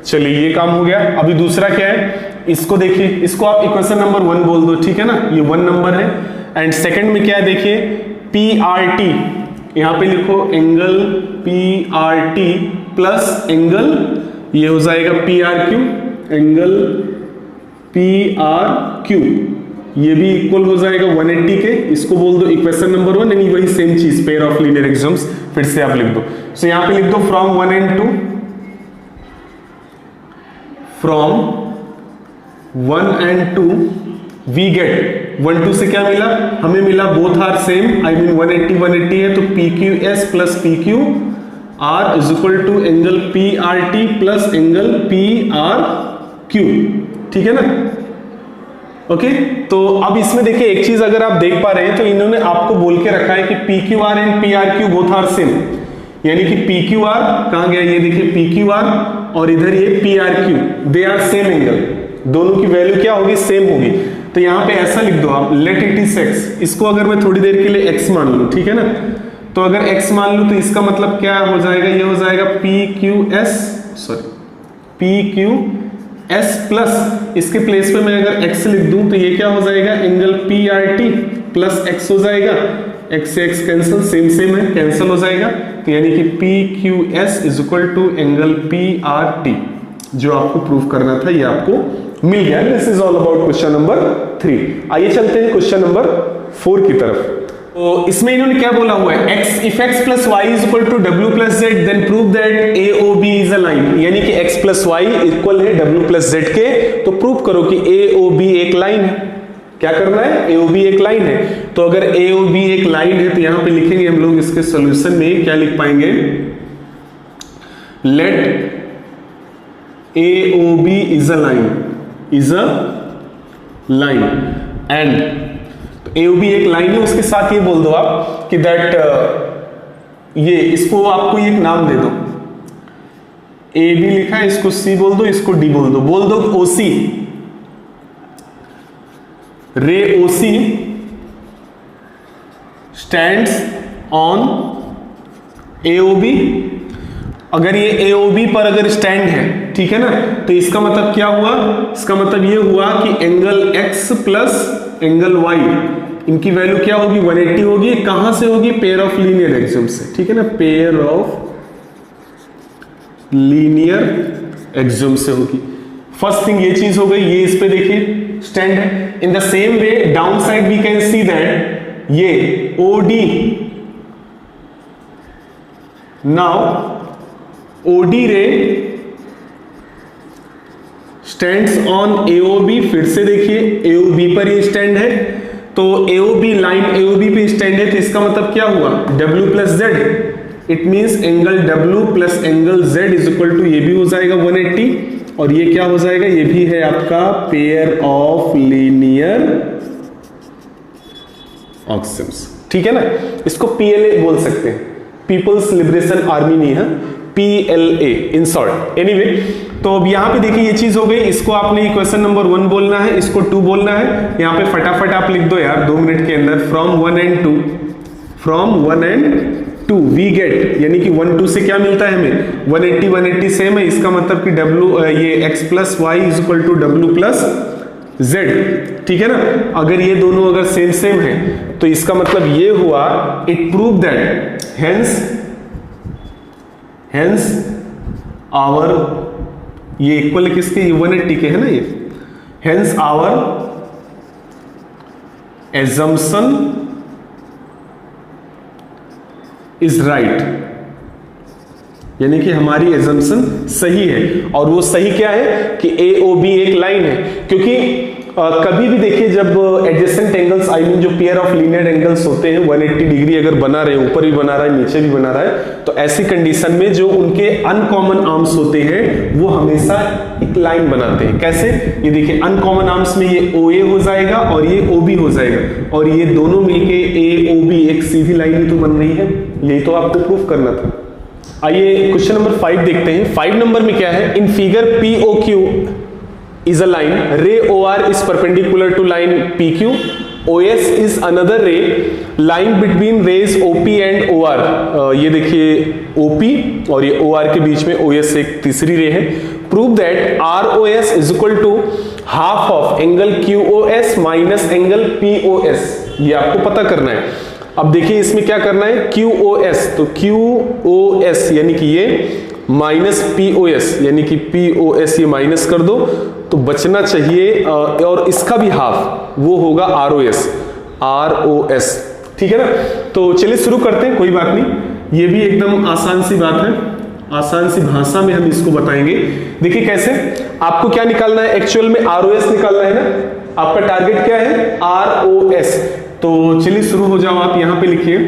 चलिए ये काम हो गया। अभी दूसरा क्या है, इसको देखिए, इसको आप इक्वेशन नंबर 1 बोल दो, ठीक है ना, ये 1 नंबर है। एंड सेकंड में क्या है, देखिए PRT, यहां पे लिखो एंगल PRT प्लस एंगल, ये हो जाएगा PRQ, एंगल PRQ, ये भी इक्वल हो जाएगा 180 के, इसको बोल दो इक्वेशन नंबर 1, यानी वही सेम चीज पेयर ऑफ लीनियर एक्सियम्स, फिर से आप लिख दो। सो यहां पे लिख दो from 1 and 2, from 1 and 2 we get 1 2 से क्या मिला, हमें मिला both are same, I mean 180 है, तो PQS plus PQR is equal to angle PRT plus angle PRQ, ठीक है ना। ओके, तो अब इसमें देखिए एक चीज अगर आप देख पा रहे हैं, तो इन्होंने आपको बोल के रखा है कि PQR and PRQ both are same, यानी कि PQR कहां गया, ये देखिए PQR और इधर ये PRQ, they are same angle, दोनों की वैल्यू क्या होगी, सेम होगी। तो यहां पे ऐसा लिख दो आप, लेट इट इज x, इसको अगर मैं थोड़ी देर के लिए x मान लूं, ठीक है ना, तो अगर x मान लूं तो इसका मतलब क्या हो जाएगा, ये हो जाएगा PQS प्लस, इसके प्लेस पे मैं अगर x लिख दूं तो ये क्या हो जाएगा, एंगल PRT प्लस x हो जाएगा, x से x कैंसिल, सेम सेम है, कैंसिल हो जाएगा, तो यानी कि PQS is equal to angle PRT, जो आपको प्रूफ करना था ये आपको मिल गया। This is all about question number 3। आइए चलते हैं क्वेश्चन नंबर 4 की तरफ। तो इसमें इन्होंने क्या बोला हुआ है, if x plus y is equal to w plus z then prove that AOB is a line, यानी कि x plus y इक्वल है w plus z के, तो प्रूव करो कि AOB एक लाइन है। क्या करना है, AOB एक लाइन है। तो अगर AOB एक लाइन है तो यहां पे लिखेंगे हम लोग इसके सॉल्यूशन में क्या लिख पाएंगे, let AOB is a line and AOB एक लाइन है, उसके साथ ये बोल दो आप कि दैट ये, इसको आपको एक नाम दे दो, AB लिखा है, इसको C बोल दो, इसको D बोल दो OC, रे OC स्टैंड्स ऑन AOB। अगर ये AOB पर अगर स्टैंड है, ठीक है ना, तो इसका मतलब क्या हुआ, इसका मतलब ये हुआ कि angle X plus angle Y, इनकी वैल्यू क्या होगी, 180 होगी। कहां से होगी, पेयर ऑफ लीनियर एक्सियम से, ठीक है ना, पेयर ऑफ लीनियर एक्सियम से होगी। फर्स्ट थिंग ये चीज हो गई, ये इस पे देखिए स्टैंड है। In the same way down side we can see that ये OD, now OD ray stands on AOB। फिर से देखिए AOB पर ये स्टैंड है, तो AOB लाइन AOB पे स्टैंड है, तो इसका मतलब क्या हुआ W plus Z। It means angle W plus angle Z is equal to, ये भी हो जाएगा 180, और ये क्या हो जाएगा, ये भी है आपका पेयर ऑफ लीनियर ऑक्सिम्स। ठीक है ना, इसको PLA बोल सकते हैं, पीपल्स लिबरेशन आर्मी नहीं है, PLA इन शॉर्ट। एनीवे, तो अब यहां पे देखिए ये चीज हो गई, इसको आपने इक्वेशन नंबर 1 बोलना है, इसको 2 बोलना है। यहां पे फटाफट आप लिख दो यार 2 मिनट के अंदर, from 1 and 2, from 1 and 2 we get, यानी कि 1 2 से क्या मिलता है हमें 180 सेम है, इसका मतलब कि W ये x plus y is equal to W plus Z। ठीक है ना, अगर ये दोनों अगर सेम है तो इसका मतलब ये हुआ, it prove that hence our, ये इक्वल किसके, ये 180 के है ना ये, hence our assumption is right, यानी कि हमारी एजम्पशन सही है। और वो सही क्या है कि AOB एक लाइन है, क्योंकि कभी भी देखिए जब एडजेसेंट एंगल्स आई मीन जो पेयर ऑफ लीनियर एंगल्स होते हैं 180 डिग्री अगर बना रहे हैं, ऊपर भी बना रहा है नीचे भी बना रहा है, तो ऐसी कंडीशन में जो उनके अनकॉमन आर्म्स होते हैं वो हमेशा एक लाइन बनाते हैं। कैसे, ये देखिए अनकॉमन आर्म्स में ये OA हो जाएगा और ये OB हो जाएगा, और ये दोनों मिलके AOB एक सीधी लाइन ही तो बन रही है, यही तो आपको प्रूफ करना था। आइए क्वेश्चन नंबर 5 देखते हैं। 5 नंबर में क्या है, in figure POQ is a line, ray OR is perpendicular to line PQ, OS is another ray, line between rays OP and OR, ये देखिए OP और ये OR के बीच में OS एक तीसरी रे है। Prove that ROS is equal to half of angle QOS minus angle POS, ये आपको पता करना है। अब देखिए इसमें क्या करना है, QOS, तो QOS यानी कि ये माइनस POS, यानी कि POS ये माइनस कर दो तो बचना चाहिए, और इसका भी हाफ वो होगा ROS। ठीक है ना, तो चलिए शुरू करते हैं, कोई बात नहीं, ये भी एकदम आसान सी बात है, आसान सी भाषा में हम इसको बताएंगे। देखिए कैसे, आपको क्या निकालना है, एक्चुअल में ROS निकालना है ना, आपका टारगेट क्या है ROS। तो चलिए शुरू हो जाओ, आप यहां पे लिखिए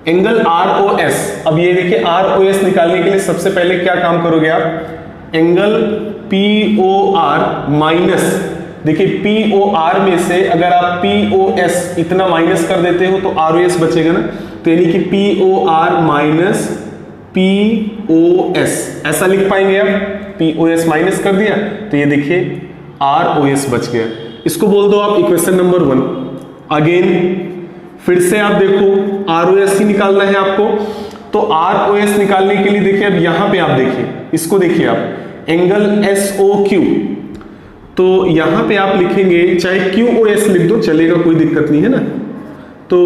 एंगल ROS। अब ये देखिए ROS निकालने के लिए सबसे पहले क्या काम करोगे आप, एंगल POR माइनस, देखिए POR में से अगर आप POS इतना माइनस कर देते हो तो ROS बचेगा ना, तो यानी कि POR माइनस POS ऐसा लिख पाएंगे आप, POS माइनस कर दिया तो ये देखिए ROS बच गया। इसको बोल दो आप इक्वेशन नंबर 1। अगेन फिर से आप देखो ROS ही निकालना है आपको, तो ROS निकालने के लिए देखिए अब यहां पे आप देखिए, इसको देखिए आप एंगल SOQ, तो यहां पे आप लिखेंगे चाहे QOS लिख दो चलेगा, कोई दिक्कत नहीं है ना, तो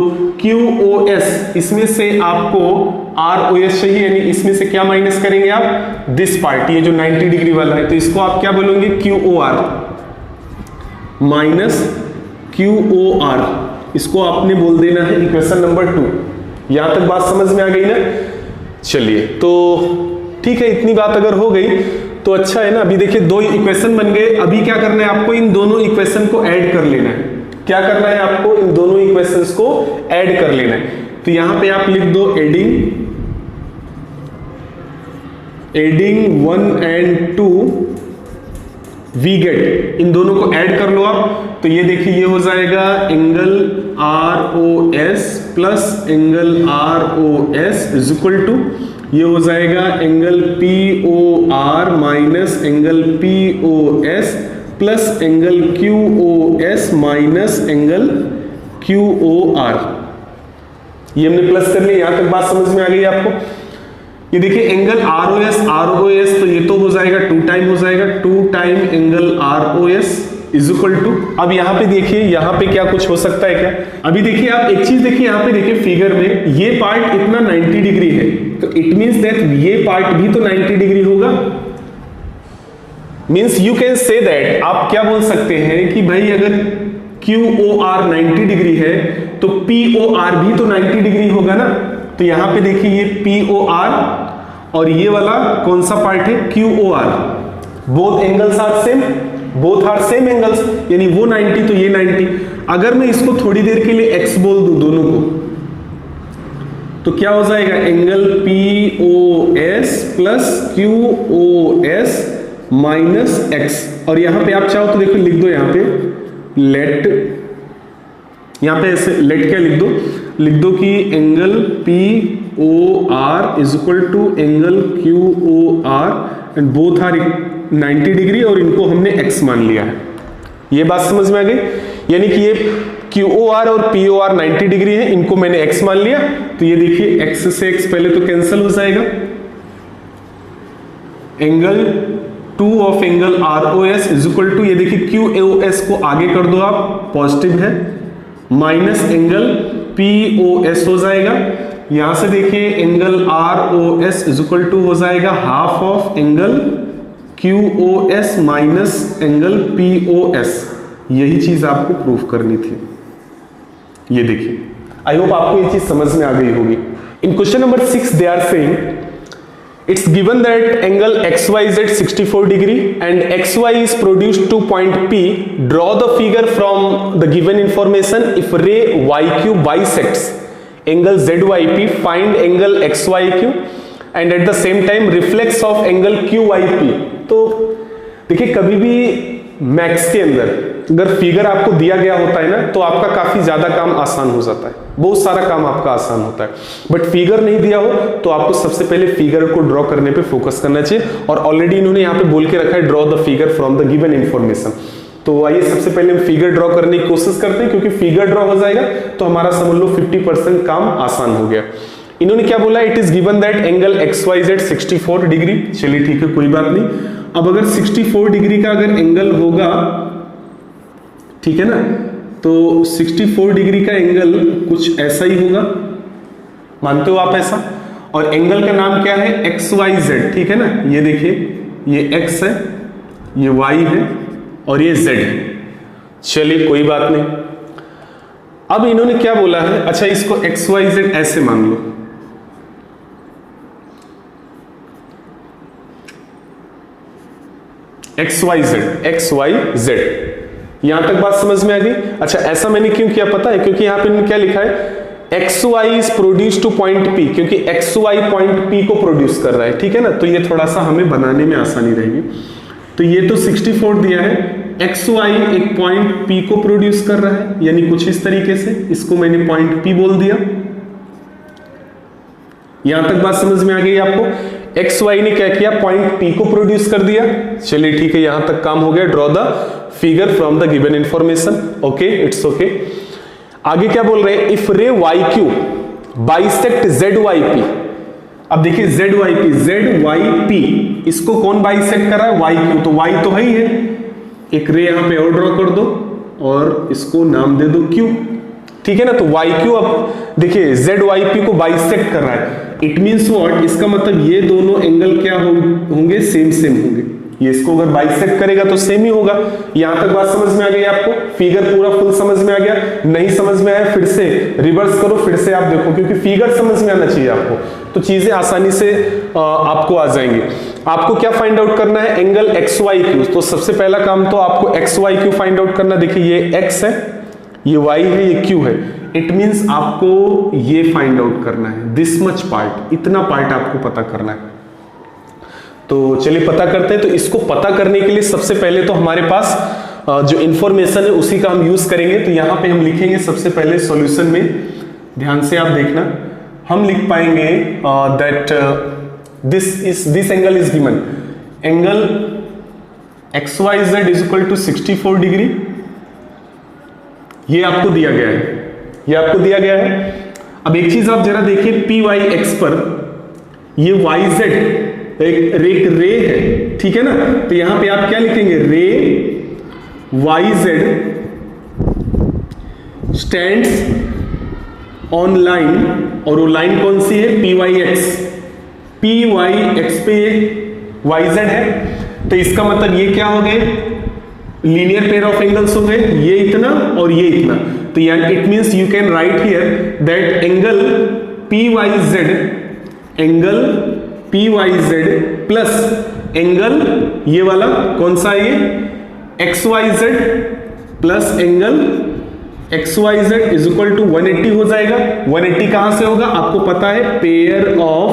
QOS इसमें से आपको ROS चाहिए, यानी इसमें से क्या माइनस करेंगे आप, दिस पार्ट, ये जो 90 डिग्री वाला है, तो इसको आप क्या बोलोगे QOR माइनस QOR, इसको आपने बोल देना है इक्वेशन नंबर 2। यहां तक बात समझ में आ गई ना, चलिए तो ठीक है, इतनी बात अगर हो गई तो अच्छा है ना। अभी देखिए 2 इक्वेशन बन गए, अभी क्या करना है आपको, इन दोनों इक्वेशन को ऐड कर लेना है। क्या करना है आपको, इन दोनों इक्वेशंस को ऐड कर लेना है, तो यहां पे आप लिख दो एडिंग 1 and 2 वी गेट, इन दोनों को ऐड कर लो आप, तो ये देखिए ये हो जाएगा angle ROS plus angle ROS is equal to, ये हो जाएगा angle POR minus angle POS plus angle QOS minus angle QOR, ये हमने प्लस कर लिया। यहां तक बात समझ में आ गई आपको। ये देखिए एंगल ROS तो ये तो हो जाएगा 2 टाइम हो जाएगा, 2 time angle ROS is equal to, अब यहां पे देखिए यहां पे क्या कुछ हो सकता है क्या, अभी देखिए आप एक चीज देखिए, यहां पे देखिए फिगर में ये पार्ट इतना 90 डिग्री है, तो इट मींस दैट ये पार्ट भी तो 90 डिग्री होगा, means you can say that, आप क्या बोल सकते हैं कि भाई अगर QOR 90 डिग्री है तो POR भी तो 90 डिग्री होगा ना। तो यहां पे देखिए ये POR और ये वाला कौन सा पार्ट है QOR, both angles are same, both are same angles, यानी वो 90 तो ये 90। अगर मैं इसको थोड़ी देर के लिए x बोल दूं दोनों को, तो क्या हो जाएगा, angle POS plus QOS minus x। और यहां पे आप चाहो तो देखो लिख दो यहां पे लेट, यहां पे ऐसे लेट क्या लिख दो कि angle POR is equal to angle QOR and both are 90 degree, और इनको हमने x मान लिया है। ये बात समझ में आ गई, यानी कि ये QOR और POR 90 डिग्री है, इनको मैंने x मान लिया। तो ये देखिए x से x पहले तो कैंसिल हो जाएगा, angle 2 of angle ROS is equal to, ये देखिए QOS को आगे कर दो आप, पॉजिटिव है, माइनस एंगल POS हो जाएगा। यहां से देखिए angle ROS is equal to हो जाएगा half of angle QOS minus angle POS। यही चीज आपको प्रूफ करनी थी। ये देखिए, आई होप आपको ये चीज समझ में आ गई होगी। In question number 6 they are saying it's given that angle XY is at 64 degree and XY is produced to point P. Draw the figure from the given information. If ray YQ bisects angle ZYP, find angle XYQ and at the same time reflex of angle QYP. तो देखिए कभी भी maths के अंदर अगर figure आपको दिया गया होता है ना, तो आपका काफी ज्यादा काम आसान हो जाता है, बहुत सारा काम आपका आसान होता है। बट फिगर नहीं दिया हो तो आपको सबसे पहले फिगर को ड्रॉ करने पे फोकस करना चाहिए, और ऑलरेडी इन्होंने यहाँ पे बोल के रखा है draw the figure from the given information. तो आइए सबसे पहले हम फिगर ड्रॉ करने की कोशिश करते हैं, क्योंकि फिगर ड्रॉ हो जाएगा तो हमारा समझ लो 50% काम आसान हो गया। इन्होंने क्या बोला, it is given that angle XY is at 64 degree. चलिए ठीक है, कोई बात नहीं। अब अगर 64 डिग्री का अगर एंगल होगा, ठीक है ना, तो 64 डिग्री का एंगल कुछ ऐसा ही होगा, मानते हो आप ऐसा? और एंगल का नाम क्या है, XYZ, ठीक है ना। ये देखिए ये X है, ये Y है और ये Z है। चलिए कोई बात नहीं। अब इन्होंने क्या बोला है, अच्छा इसको XYZ ऐसे मान लो, XYZ। यहां तक बात समझ में आ गई। अच्छा ऐसा मैंने क्यों किया पता है, क्योंकि यहां पे क्या लिखा है, XY is produce two point P, क्योंकि XY पॉइंट P को प्रोड्यूस कर रहा है, ठीक है ना। तो ये थोड़ा सा हमें बनाने में आसानी रहेगी। तो ये तो 64 दिया है, XY एक पॉइंट P को प्रोड्यूस कर रहा है, यानी कुछ इस तरीके से, इसको मैंने पॉइंट P बोल दिया। यहां तक बात समझ में आ गई आपको। XY ने क्या किया, पॉइंट P को प्रोड्यूस कर दिया। चलिए ठीक है, यहां तक काम हो गया। Draw the figure from the given information. Okay, it's okay. आगे क्या बोल रहे हैं, इफ रे YQ बाइसेक्ट ZYP। अब देखिए ZYP, इसको कौन बाइसेक्ट कर रहा है, YQ। तो Y तो है ही है, एक रे यहां पे और ड्रॉ कर दो और इसको नाम दे दो Q, ठीक है ना। तो YQ अब देखिए ZYP को बाइसेक्ट कर रहा है, इट मीन्स व्हाट, इसका मतलब ये दोनों एंगल क्या होंगे, सेम होंगे। ये इसको अगर बाइसेक्ट करेगा तो सेम ही होगा। यहां तक बात समझ में आ गई आपको, फिगर पूरा फुल समझ में आ गया। नहीं समझ में आया फिर से रिवर्स करो, फिर से आप देखो, क्योंकि फिगर समझ में आना चाहिए आपको, तो चीजें आसानी से आपको आ जाएंगी। आपको क्या फाइंड आउट करना है, एंगल XYQ। तो सबसे पहला काम तो आपको XYQ फाइंड आउट करना। देखिए ये X है, ये Y है, ये Q है। इट मीन्स आपको ये फाइंड आउट करना है, दिस मच पार्ट, इतना पार्ट आपको पता करना है। तो चलिए पता करते हैं। तो इसको पता करने के लिए सबसे पहले तो हमारे पास जो इंफॉर्मेशन है उसी का हम यूज करेंगे। तो यहां पे हम लिखेंगे सबसे पहले सॉल्यूशन में, ध्यान से आप देखना, हम लिख पाएंगे that this angle is given, angle XYZ is equal to 64 degree. ये आपको दिया गया है, ये आपको दिया गया है। अब एक चीज आप जरा देखिए, PYX पर ये YZ एक रे है, ठीक है ना। तो यहां पे आप क्या लिखेंगे, रे YZ स्टैंड्स ऑन लाइन, और वो लाइन कौन सी है, PYX पे ये YZ है। तो इसका मतलब ये क्या हो गए, लीनियर पेयर ऑफ एंगल्स हो गए, ये इतना और ये इतना। तो यानी it means you can write here that angle PYZ plus angle ये वाला कौन सा है, ये XYZ plus angle XYZ is equal to 180 हो जाएगा। 180 कहां से होगा, आपको पता है पेयर ऑफ,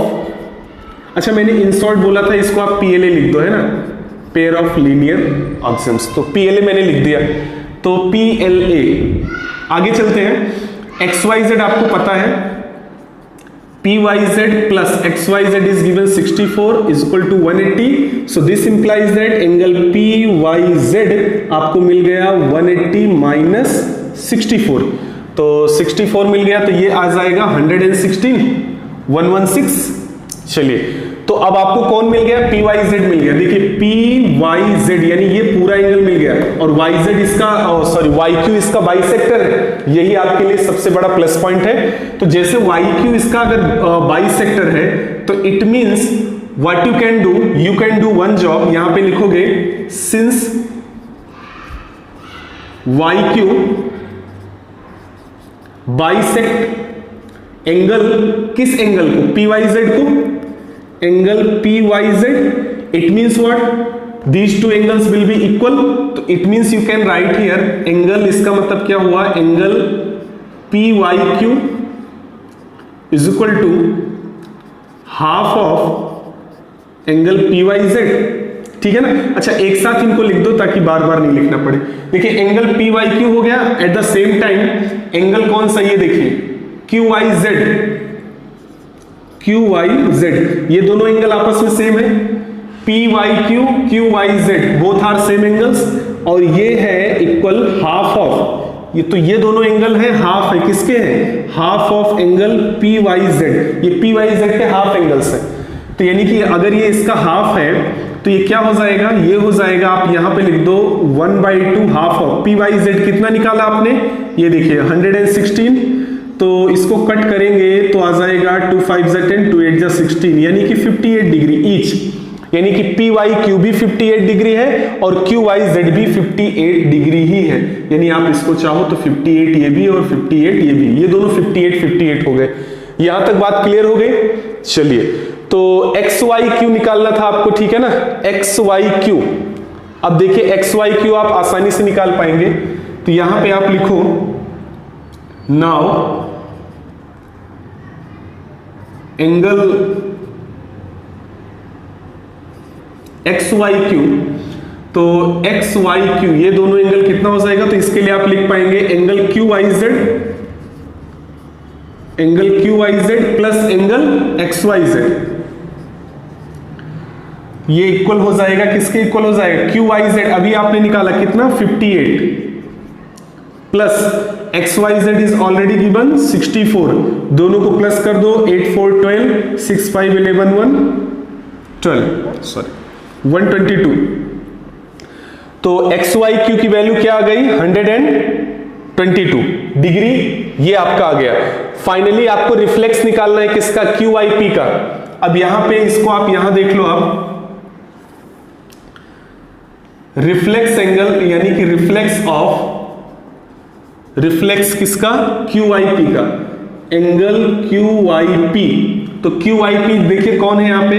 अच्छा मैंने इन शॉर्ट बोला था, इसको आप PLA लिख दो, है ना, पेयर ऑफ लीनियर ऑक्सिम्स, तो PLA मैंने लिख दिया, तो PLA। आगे चलते हैं, XYZ आपको पता है, PYZ plus XYZ is given 64 is equal to 180, so this implies that angle PYZ आपको मिल गया 180 minus 64, तो 64 मिल गया, तो ये आ जाएगा 116, 116। चलिए, तो अब आपको कौन मिल गया, PYZ मिल गया। देखिए PYZ यानी ये पूरा एंगल मिल गया, और YZ इसका YQ इसका बाइसेक्टर है, यही आपके लिए सबसे बड़ा प्लस पॉइंट है। तो जैसे YQ इसका अगर बाइसेक्टर है, तो it means what you can do one job, यहां पे लिखोगे सिंस YQ बाइसेक्ट एंगल, किस एंगल को, PYZ को, angle PYZ, it means what, these two angles will be equal, तो it means you can write here angle, इसका मतलब क्या हुआ, angle PYQ is equal to half of angle PYZ, ठीक है ना। अच्छा एक साथ इनको लिख दो ताकि बार बार नहीं लिखना पड़े। देखिए एंगल PYQ हो गया, at the same time angle कौन सा, ये देखिए QYZ, ये दोनों एंगल आपस में सेम है, PYQ QYZ both are same angles, और ये है इक्वल हाफ ऑफ, ये तो ये दोनों एंगल है, हाफ है, किसके हैं, हाफ ऑफ एंगल PYZ, ये PYZ के हाफ एंगल्स है। तो यानी कि अगर ये इसका हाफ है तो ये क्या हो जाएगा, ये हो जाएगा, आप यहां पे लिख दो 1/2 हाफ ऑफ PYZ, कितना निकाला आपने, ये देखिए 116, तो इसको कट करेंगे तो आ जाएगा 2 5 10 2 8 16, यानी कि 58 डिग्री ईच, यानी कि PYQ भी 58 डिग्री है और QYZ भी 58 डिग्री ही है, यानी आप इसको चाहो तो 58 ये भी और 58 ये भी, ये दोनों 58 हो गए। यहां तक बात क्लियर हो गई। चलिए, तो XYQ निकालना था आपको, ठीक है ना, XYQ। अब देखिए XYQ आप आसानी से निकाल पाएंगे, तो यहां पे आप लिखो नाउ एंगल XYQ, तो XYQ ये दोनों एंगल कितना हो जाएगा, तो इसके लिए आप लिख पाएंगे angle QYZ plus angle XYZ, ये इक्वल हो जाएगा, किसके इक्वल हो जाएगा, QYZ अभी आपने निकाला कितना 58 plus XYZ is already given 64, दोनों को प्लस कर दो, 8 4 12 6 5 11 122, तो XYQ की वैल्यू क्या आ गई 122 डिग्री, ये आपका आ गया। फाइनली आपको रिफ्लेक्स निकालना है किसका, QYP का। अब यहां पे इसको आप यहां देख लो, आप रिफ्लेक्स एंगल यानी कि रिफ्लेक्स किसका, QYP का, एंगल QYP, तो QYP देखिए कौन है यहां पे,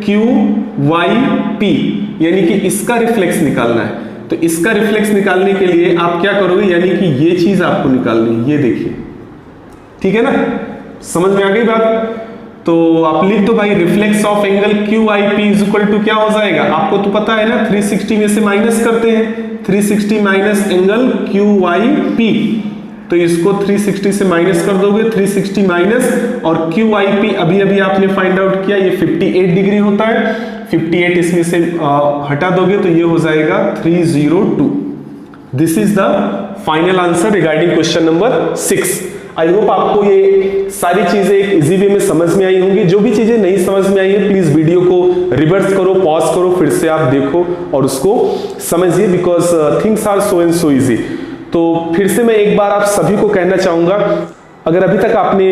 QYP, यानी कि इसका रिफ्लेक्स निकालना है। तो इसका रिफ्लेक्स निकालने के लिए आप क्या करोगे, यानी कि ये चीज आपको निकालनी है, ये देखिए, ठीक है ना, समझ में आ गई बात। तो आप लिख दो भाई reflex of angle QYP is equal to क्या हो जाएगा, आपको तो पता है ना, 360 में से माइनस करते हैं, 360 माइनस एंगल QYP, तो इसको 360 से माइनस कर दोगे, 360 माइनस और QYP अभी अभी आपने फाइंड आउट किया, ये 58 डिग्री होता है, 58 इसमें से हटा दोगे तो ये हो जाएगा 302। This is the final answer regarding question number 6। I hope आपको ये सारी चीजें एक इजी वे में समझ में आई होंगी। जो भी चीजें नहीं समझ में आई है प्लीज वीडियो को रिवर्स करो, पॉज करो, फिर से आप देखो और उसको समझिए, because things are so and so easy. तो फिर से मैं एक बार आप सभी को कहना चाहूंगा अगर अभी तक आपने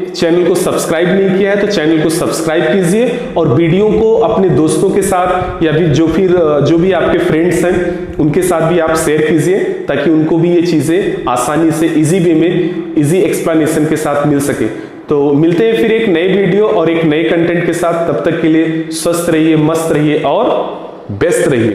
चैनल को सब्सक्राइब नहीं किया है तो चैनल को सब्सक्राइब कीजिए और वीडियो को अपने दोस्तों के साथ या फिर जो भी आपके फ्रेंड्स हैं उनके साथ भी आप शेयर कीजिए ताकि उनको भी ये चीजें आसानी से इजी वे में इजी एक्सप्लेनेशन के साथ मिल सके। तो मिलते हैं फिर एक नए वीडियो और एक नए कंटेंट के साथ। तब तक के लिए स्वस्थ रहिए, मस्त रहिए और बेस्ट रहिए।